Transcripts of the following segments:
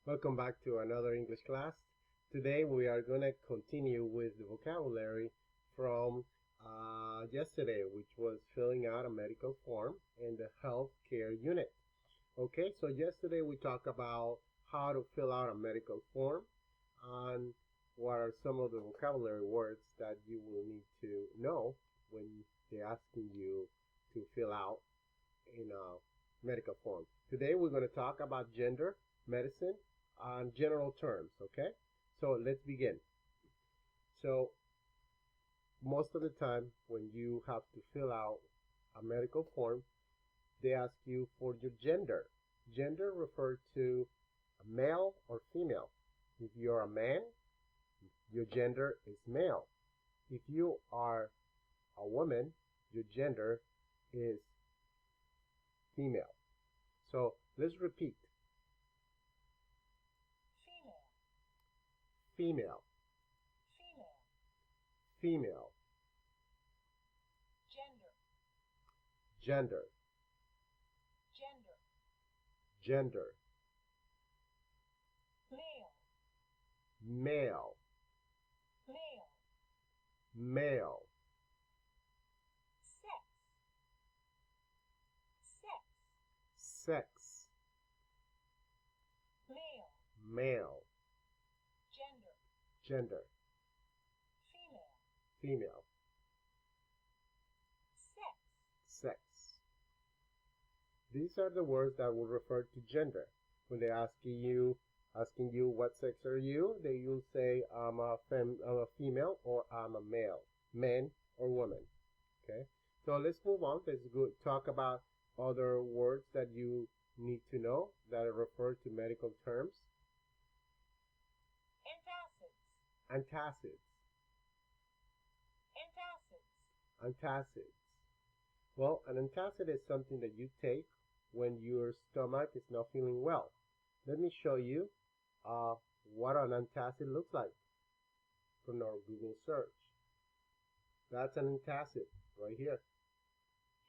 Welcome back to another English class. Today we are going to continue with the vocabulary from yesterday, which was filling out a medical form in the healthcare unit. Okay, so yesterday we talked about how to fill out a medical form and what are some of the vocabulary words that you will need to know when they're asking you to fill out in a medical form. Today we're going to talk about gender, medicine, and general terms, okay? So let's begin. So most of the time when you have to fill out a medical form, they ask you for your gender. Gender refers to a male or female. If you're a man, your gender is male. If you are a woman, your gender is female. So let's repeat. Female. Female. Female. Gender. Gender. Gender. Gender. Male. Male. Male. Male. Sex. Sex. Sex. Male. Male. Gender. Gender. Female. Female. Sex. Sex. These are the words that will refer to gender. When they're asking you what sex are you, they will say I'm a female or I'm a male, man or woman. Okay. So let's move on. Let's go talk about other words that you need to know that refer to medical terms. Antacids. Antacids. Antacids. Antacids. Well, an antacid is something that you take when your stomach is not feeling well. Let me show you what an antacid looks like from our Google search. That's an antacid right here.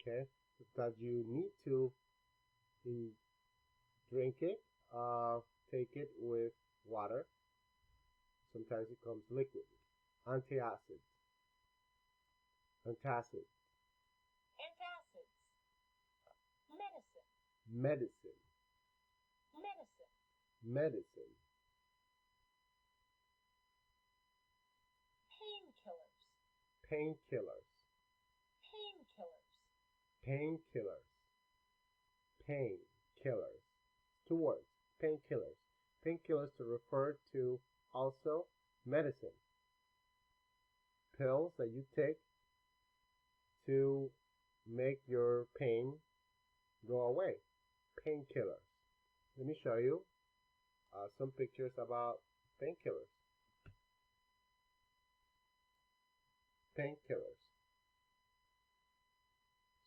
Okay, that you need to drink it, take it with water. Sometimes it comes liquid. Antacid. Antacid. Antacids. Medicine. Medicine. Medicine. Medicine. Painkillers. Painkillers. Painkillers. Painkillers. Painkillers. Two words. Painkillers. Painkillers to refer to also medicine. Pills that you take to make your pain go away. Painkillers. Let me show you some pictures about painkillers. Painkillers.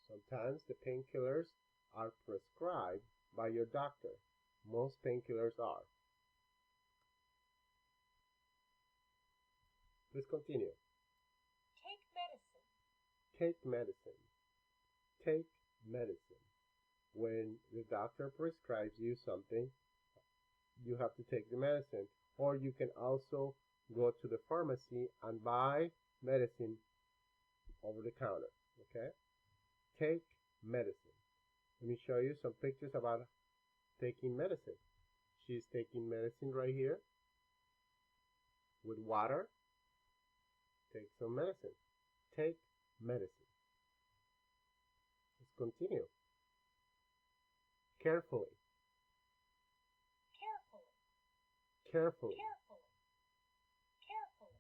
Sometimes the painkillers are prescribed by your doctor. Most painkillers are. Let's continue. Take medicine. Take medicine. Take medicine. When the doctor prescribes you something, you have to take the medicine. Or you can also go to the pharmacy and buy medicine over the counter. Okay? Take medicine. Let me show you some pictures about taking medicine. She's taking medicine right here with water. Take some medicine. Take medicine. Let's continue. Carefully. Carefully. Carefully. Carefully.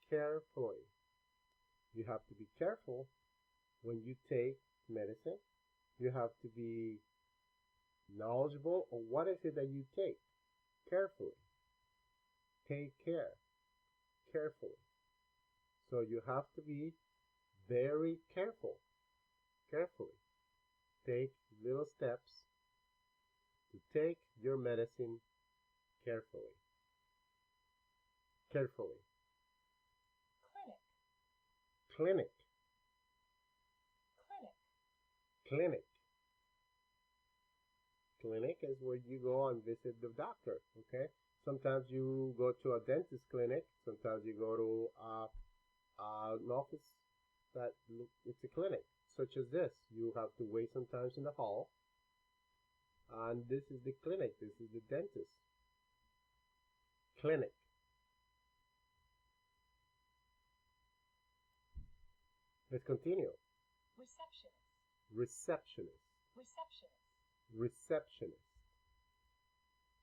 Carefully. Carefully. You have to be careful when you take medicine. You have to be knowledgeable of what is it that you take. Carefully. Take care. Carefully. So you have to be very careful. Carefully. Take little steps to take your medicine carefully. Carefully. Clinic. Clinic. Clinic. Clinic. clinic is where you go and visit the doctor, okay? Sometimes you go to a dentist clinic. Sometimes you go to an office it's a clinic, such as this. You have to wait sometimes in the hall. And this is the clinic. This is the dentist. Clinic. Let's continue. Receptionist. Receptionist. Receptionist. Receptionist.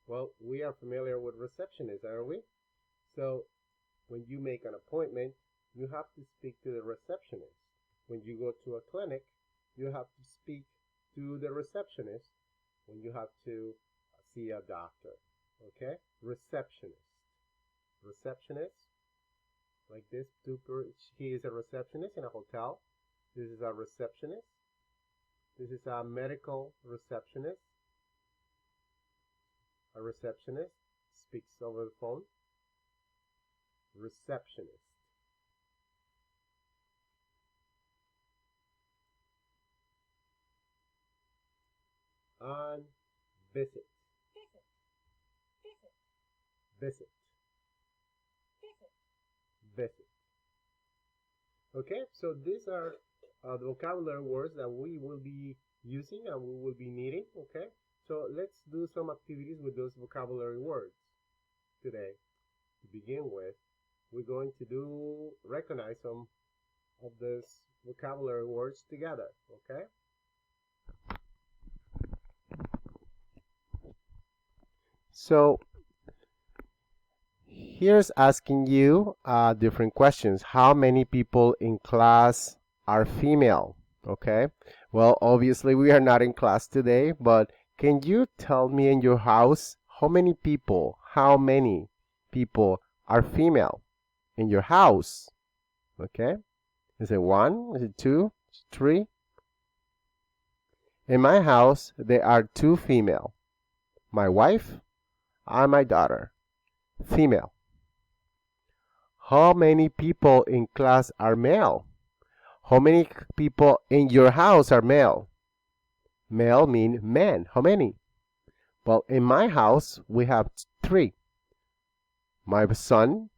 Well, we are familiar with receptionists, aren't we? So, when you make an appointment, you have to speak to the receptionist. When you go to a clinic, you have to speak to the receptionist when you have to see a doctor. Okay? Receptionist. Receptionist. Like this. He is a receptionist in a hotel. This is a receptionist. This is a medical receptionist. A receptionist speaks over the phone. Receptionist. And visit. Visit. Visit. Visit. Visit. Visit. Okay, so these are the vocabulary words that we will be using and we will be needing. Okay, so let's do some activities with those vocabulary words today. To begin with, we're going to recognize some of these vocabulary words together. Okay. So here's asking you different questions. How many people in class are female? Okay. Well, obviously we are not in class today, but can you tell me in your house how many people are female in your house? Okay. Is it 1? Is it 2? Is it 3? In my house, there are 2 female. My wife and my daughter. Female. How many people in class are male? How many people in your house are male? Male mean men. How many? Well, in my house, we have 3. My son,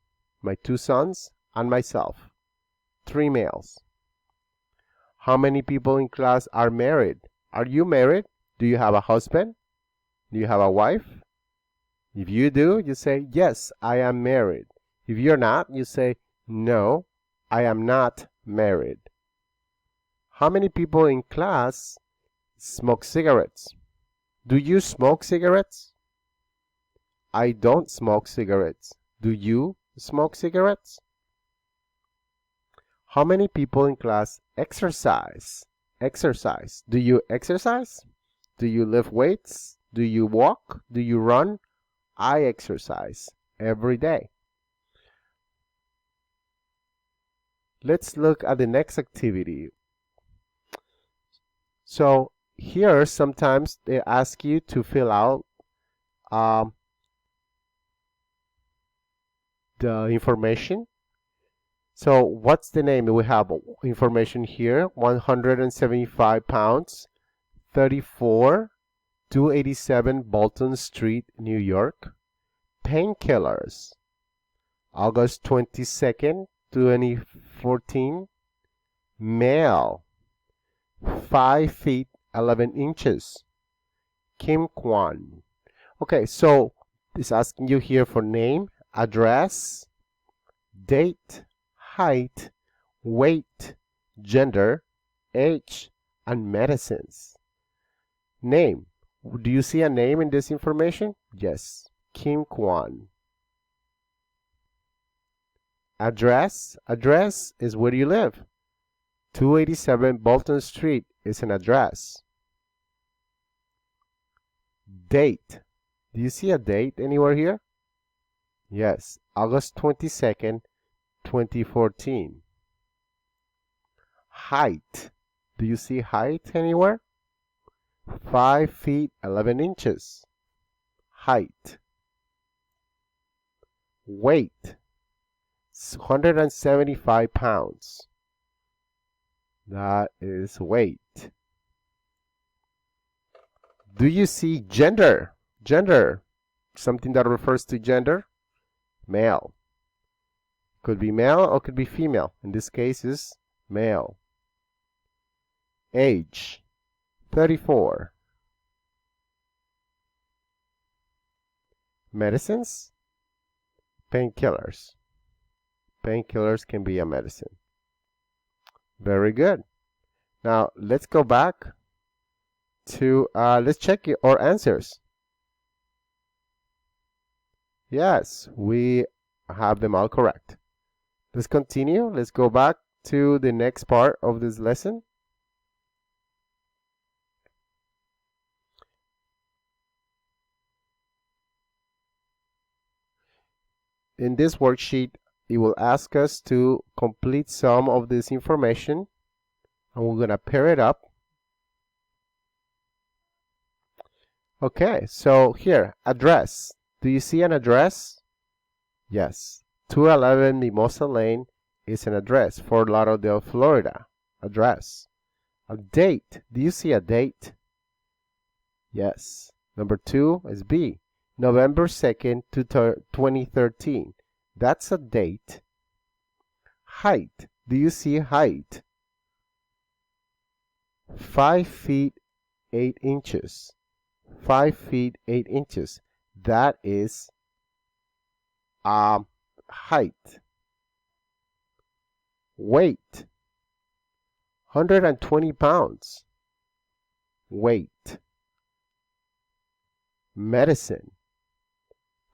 my 2 sons, and myself. 3 males. How many people in class are married? Are you married? Do you have a husband? Do you have a wife? If you do, you say, yes, I am married. If you're not, you say, no, I am not married. How many people in class smoke cigarettes? Do you smoke cigarettes? I don't smoke cigarettes. Do you smoke cigarettes? How many people in class exercise? Exercise. Do you exercise? Do you lift weights? Do you walk? Do you run? I exercise every day. Let's look at the next activity. So here sometimes they ask you to fill out the information. So what's the name? We have information here. 175 pounds, 34, 287 Bolton Street, New York. Painkillers. August 22nd, 2014. Male. 5 feet 11 inches. Kim Kwan. Okay, so it's asking you here for name, address, date, height, weight, gender, age, and medicines. Name. Do you see a name in this information? Yes. Kim Kwan. Address. Address is where you live. 287 Bolton Street is an address. Date. Do you see a date anywhere here? Yes. August 22nd, 2014. Height. Do you see height anywhere? 5 feet 11 inches. Height. Weight. 175 pounds. That is weight. Do you see gender? Gender, something that refers to gender. Male. Could be male or could be female. In this case is male. Age, 34. Medicines, painkillers. Painkillers can be a medicine. Very good. Now let's go back to, let's check our answers. Yes, we have them all correct. Let's continue. Let's go back to the next part of this lesson. In this worksheet, it will ask us to complete some of this information, and we're going to pair it up. Okay, so here, address. Do you see an address? Yes, 211 Mimosa Lane is an address, Fort Lauderdale, Florida. Address. A date. Do you see a date? Yes. Number 2 is B. November 2nd, 2013. That's a date. Height. Do you see height? 5 feet 8 inches. 5 feet 8 inches. That is height. Weight. 120 pounds. Weight. Medicine.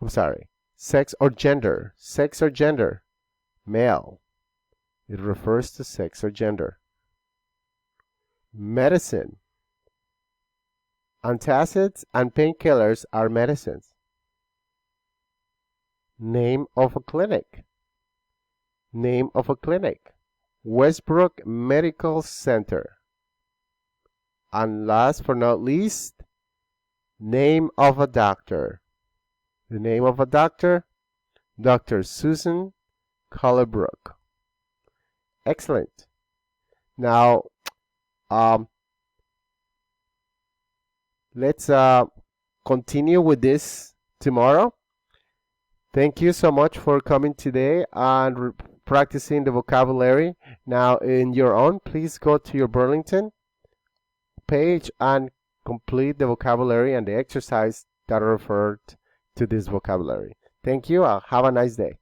I'm sorry. Sex or gender. Sex or gender. Male. It refers to sex or gender. Medicine. Antacids and painkillers are medicines. Name of a clinic. Name of a clinic. Westbrook Medical Center. And last but not least, name of a doctor. The name of a doctor, Dr. Susan Colebrook. Excellent. Now, let's continue with this tomorrow. Thank you so much for coming today and practicing the vocabulary. Now, in your own, please go to your Burlington page and complete the vocabulary and the exercise that are referred to this vocabulary. Thank you. Have a nice day.